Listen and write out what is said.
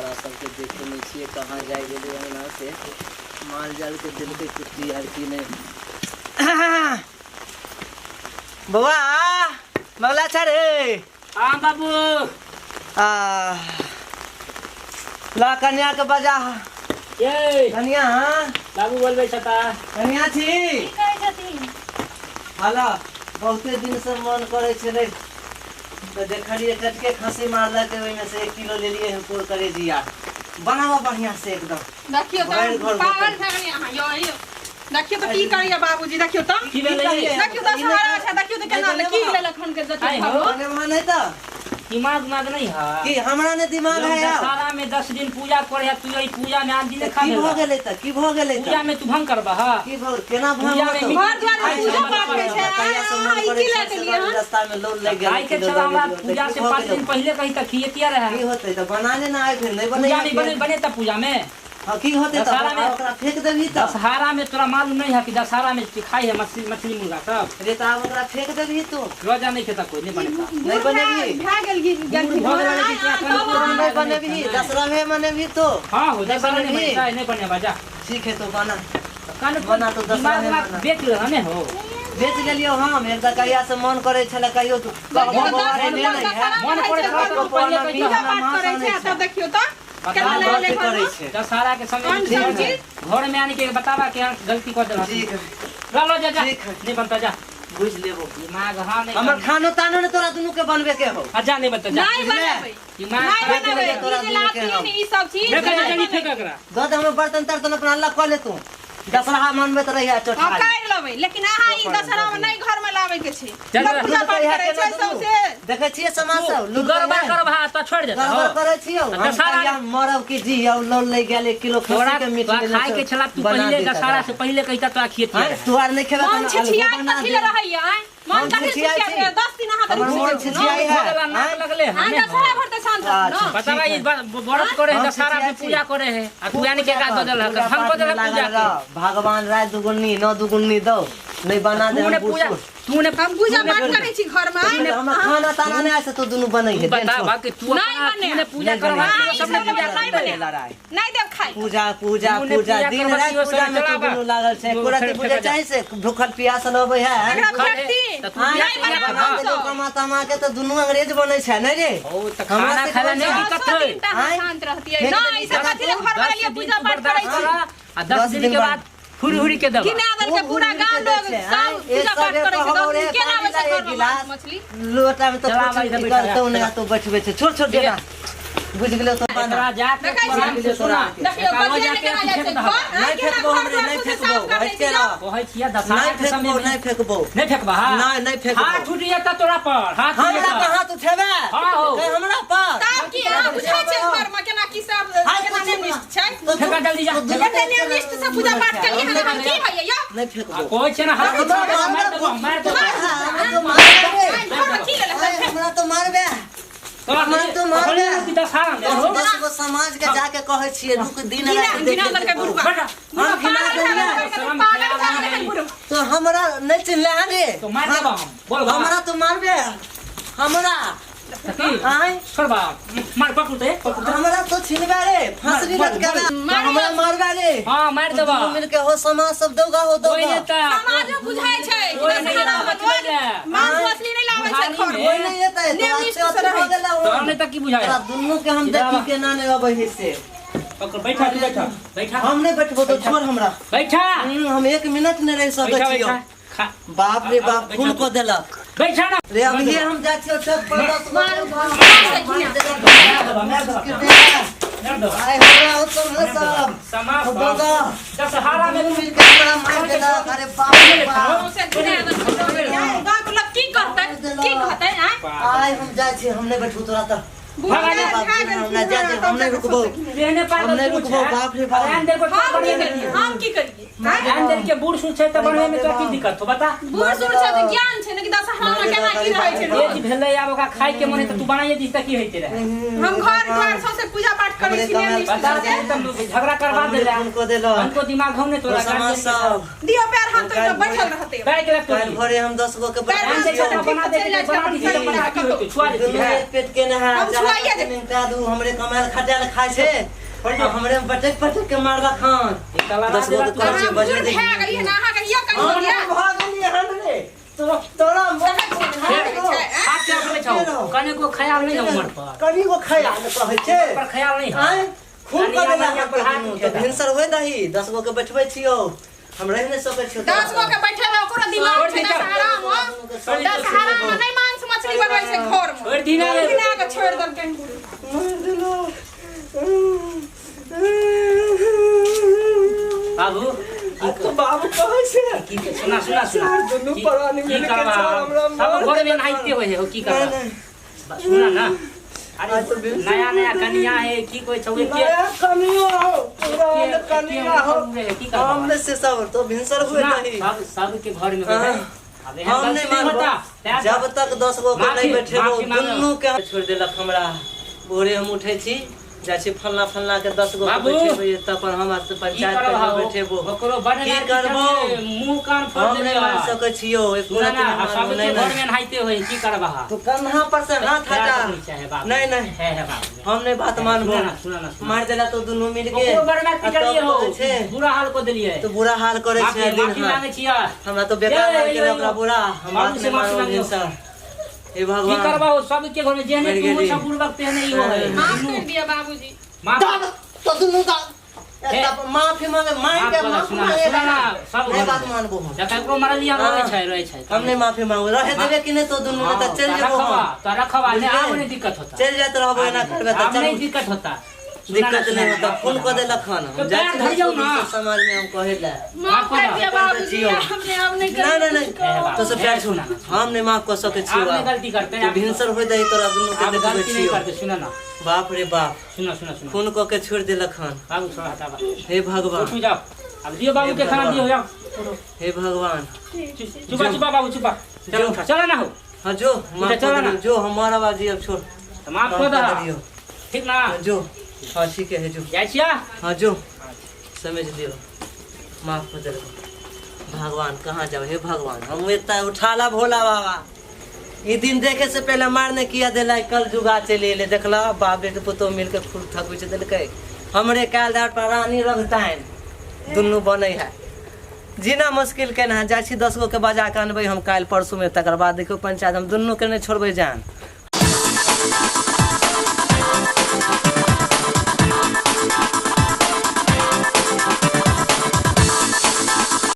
बा सबके देखे नहीं छिए कहाँ जाए गेले अंगना से माल जाल के दिल के कुत्ती यार की नहीं बउआ मगला छे हाँ बाबू ला कन्या के बजा ये कन्या बाबू बोलबे छता कन्या छी की कहै छथिन हाला बहुते दिन से मन करे छले तो देखलिए टटके खसी मारला के ओइ में से 1 किलो ले लिए पूर करे जिया बनावा बढ़िया से एकदम देखियो तो पागल छगनी हां यो देखियो तो की करिया बाबूजी देखियो तो की ले देखियो तो सारा अच्छा देखियो तो केना की ले लखन के जति मने माने त दिमाग नहीं है कि हमरा ने दिमाग है यार सारा में 10 दिन पूजा करे तू ई पूजा में आज दिन खा की भ गेलै त की भ गेलै त पूजा में तू भंग करबा हां की भ केना भंग पूजा में घर द्वार पूजा पाठ के छै कहिया से मन करे की ले लिए हां रास्ता में लोल लग गेल गाय के चला हमरा पूजा से 5 दिन पहले कहीं तक खियतिया रहे की होतै त बना लेना आइ फिर नहीं बने पूजा में बने त पूजा में हां की होतै त दशहरा में ओकरा फेंक देबी त दशहरा में तोरा मालूम नहीं है कि दशहरा में खाई है मछली मुर्गा सब रे त अब ओकरा फेंक देबी तू रोजा नहीं खाता कोई नहीं बनेगा नहीं बनेगी भा गेल गलती नहीं बनेगी दसरा में बनेगी तो हां हो दशहरा में नहीं बनेगा जा ठीक है तो बना कान बना तो दशहरा में बना। बेच ले हने हो बेच गेलियो हम एक त कहिया से मन करे छले कहियो तू मन करे तो पहले कहियो पूजा पाठ करे छै तब देखियो तो केना ले करे छै दशहरा के समय घर में आने के बतावा कि गलती कर देला ठीक है लो जा ठीक है। नहीं बनता जा बुझ लेबो दिमाग हां नहीं हमर खानो तानो ने तोरा दुनु के बनबे के हो अच्छा नहीं बनता जा नहीं बनाबे दिमाग नहीं खराब बनाबे कर ई लाती ई सब चीज देखा जल्दी फेंक करा दद हम बर्तन तर्तन अपना अल्लाह क ले तू दसरा मनबे त रहिया हम चोटा कर लेबै लेकिन अहाँ ई दशहरा में नहीं घर में लावे के छै चल, पूजा पाठ करे छै सबसे देखे छिए समाज सब तू गरबा करबा तो छोड़ देता हो गड़बड़ करे छियो हम दशहरा कहिया मरब की जी औ लोल ले गेल 1 किलो तोरा खस्सी के मीट ले खाए के छला तू पहले दशहरा से पहले कहता तो खियती तुआर नहीं खेबा मन छिछिया कथि ले रहैया मन कथि छिछिया 10 दिन अहाँ हमर मन छिछियाई है नाक लगले हां हने दशहरा भर त शांत रहू न बतावा ई व्रत करे है दशहरा में पूजा करे है आ तू यानी के का बदल है हम बदल पूजा के भगवान राय दुगुनी नौ दुगुनी दो नहीं बना दे तूने पूजा तूने हम पूजा पाठ करे छी घर में हम खाना ताना नहीं ऐसे तो दुनु बनै है बता बाकी तू तूने पूजा करवा सब ने पूजा नहीं बने नहीं देव खाई पूजा पूजा पूजा दिन रात पूजा में तो दुनु लागल छै कोरा के पूजा चाहि से भूखल प्यासल होबै है एकरा फेंकती तो तू नहीं बना दे कमा तमा के तो दुनु अंग्रेज बनै छै नहीं रे ओ त खाना खाना नहीं दिक्कत है शांत रहती है ना ऐसा कथि ले घर में लिए पूजा पाठ करे छी आ 10 दिन के बाद हुरी के दबा किने आदर के पूरा गांव लोग सब पूजा पाठ करे छै 10 दिन केना आवे छै घर में मछली लोटा में तो करतो नहीं तो बैठबे छै छोड़ छोड़ देना बुझ गेलो तो बना जाके देखियो बच्चे ने केना जाय छै नहीं फेकबो हमरे नहीं फेकबो हटके रह कहै छियै दशहरा के समय में नहीं फेकबो नहीं फेकबा नहीं फेकबो हाथ टूटिया त तोरा पर हाथ हमरा पे हाथ उठेबे हां हो हमरा पर तब की आ बुझाय छै घर में केना की सब केना निष्ठ छै फेंका जल्दी जा केना निष्ठ से पूजा पाठ करिए हम की भइया यो नहीं फेकबो कोई छै ना हाथ मार दो हमरा तो मारबे तो मारबे कि दशहरा में हो 10 गो समाज के जाके कहै छियै रुक दिन रात बिना करके गुरुबा हम खिला तो हमरा नहीं चिल्ला रे तो मार देबा हम बोल हमरा तो मारबे हमरा आय करबा मार पकड़ते हमरा तो छिनबे रे फांसी लटकाबे हमरा मारबे रे हां मार देबा मिल के हो समाज सब दोगा हो कोई दोगा नेता समाज बुझाय छै कोई नहीं मांस मछली नहीं लावे छै घर कोई नहीं एतै तो अच्छा हो गेला तो ने तक की बुझाया दुन्नु के हम देखी के ना ने अबै हिस्से पकड़ बैठा तू बैठा बैठा हम नहीं बैठबो तो छोड़ हमरा बैठा हम 1 मिनट नहीं रह सकै बैठा छियो बैठा बाप रे बाप खून को देलक बैठा ना रे अब ये हम जा छियो सब पर 10 आए हमरा हो तुम सब समाज दोगा दशहरा में मिल के हमरा मार देलक अरे बाप रे बाप से गांव के लोग की करतै की कहतै आए हम जा छी हम नहीं बैठबो तोरा त बुझाय हम नहीं रुकबो रहने पागल हम नहीं रुकबो बाप रे बाप ध्यान दे को बढ़िया नहीं हम की करिए ध्यान दे के बूढ़ सुन छै त बढ़िया में तो की दिक्कत हो बता बूढ़ सूढ़ छै त ज्ञान छै ने कि दशहरा में केना की रहै छै ये जी भेलै आब ओकरा खाइ के मन है त तू बनाइए दिस त की होइ छै रे हम घर द्वार सबसे पूजा पाठ करै छी ने बता दे एकदम झगड़ा करवा देला हमको दिमाग घूम ने तोरा दियो पैर हाथ तो बैठल रहते पैर के रख कल भोरे हम 10 गो के बना दे बना दी बना की होते छुआ दे पेट के नहा जा दू हमरे कमाल खटाल खाइ छै हमरे पटक के मारवा खान 10 गो के कर छै बजे दे है गई ना हा गई कहीं गया भाग गई हन रे तोरा हाथ के अपने छौ कने को ख्याल नहीं उमर पर कनी को ख्याल कहै छै पर ख्याल नहीं है खूब कर देला तो भिनसर होय दही 10 गो के बैठबै छियो हम रह नहीं सकै छियो 10 गो के बैठे में ओकरो दिमाग छै दशहरा में नहीं मांस मछली बनबै छै घर में छोड़ दी ना बिना के छोड़ दल के बाबू तो बाबू कहै छै की सुना दुनु परानी मिल के सब घर में नहाइते होय है की कर सुना ना अरे नया कन्या है की कोई छौए के कनिया हो पूरा कनिया हो की कर हमने से सब तो भिनसर होय नहीं सब के घर में है अब हम नहीं मानता जब तक 10 गो के नहीं बैठेबो दुनु के छोड़ देलक हमरा भोरे हम उठै छी जाइ छी फलना के 10 गो के बैठेबो तब हम पंचायत में बैठेबो ओकरो बड़ की करबो मुंह कान फोड़ दे नहीं मान सकै छियो एक ना सब के घर में नहाइते होय की करबा तो कन्हा पर से हाथ हटा नहीं है बाबू हम नहीं बात मानबो सुना मार देला तो दुनु मिल के ओकरो बड़ मार पिटलिए हो बुरा हाल को देलिए तो बुरा हाल करे छै माफी मांगे छिया हमरा तो बेकार लाग गेल ओकरा बुरा हम बात से माफी मांगे सर हे की भगवान करबा सब के घर में जेने तू सब पूर्वक तेने ही हो है माफ कर दिया बाबूजी तो दुनु का माफी मांगे मांग के माफी मांगे सब नहीं बात मानबो हम जकरो मारलिया रहे छै हम नहीं माफी मांगो रहे देबे कि नहीं तो दुनु में तो चल जेबो हम तो रखवा ने आब नहीं दिक्कत होता चल जात रहबो ना करबे तो चल नहीं दिक्कत होता दिक्कत नहीं होता फोन को देला खान हम जात धर जाऊ ना समाज में हम कहेला माफ कर दिया बाबूजी हमने अब नहीं कर नहीं तो सब प्यार सुना हम नहीं माफ कर सके छियो आपने गलती करते हैं भिनसर होय दही तोरा दुनु के आप देखबे गलती नहीं छियो करते सुना ना बाप रे बाप सुना फोन को के छोड़ देला खान बाबू छोड़ा हटा हे भगवान उठ जाओ अब दियो बाबू के खाना दियो जाओ हे भगवान चुपा बाबू चुपा चलो चला ना हो हां जो माफ चला ना जो हमारा बाजी अब छोड़ तो माफ कर दो ठीक ना जो हां ठीक है जो जाय छिया हां जो समझ लियो माफ कर दे भगवान कहाँ जाओ हे भगवान हम इतना उठाला भोला बाबा ये दिन देखे से पहले मारने किया देला कल जुगा चले ले देखला बाप बेटे पुतो मिल के फूल ठकुच देलकै हमरे काल दाट पर रानी रंगताइन दुनु बनै है जीना मुश्किल केना जाइ छी 10 गो के बजा के अनबै हम काल परसू में तकर बाद देखो पंचायत हम दुनु के नहीं छोड़बै जान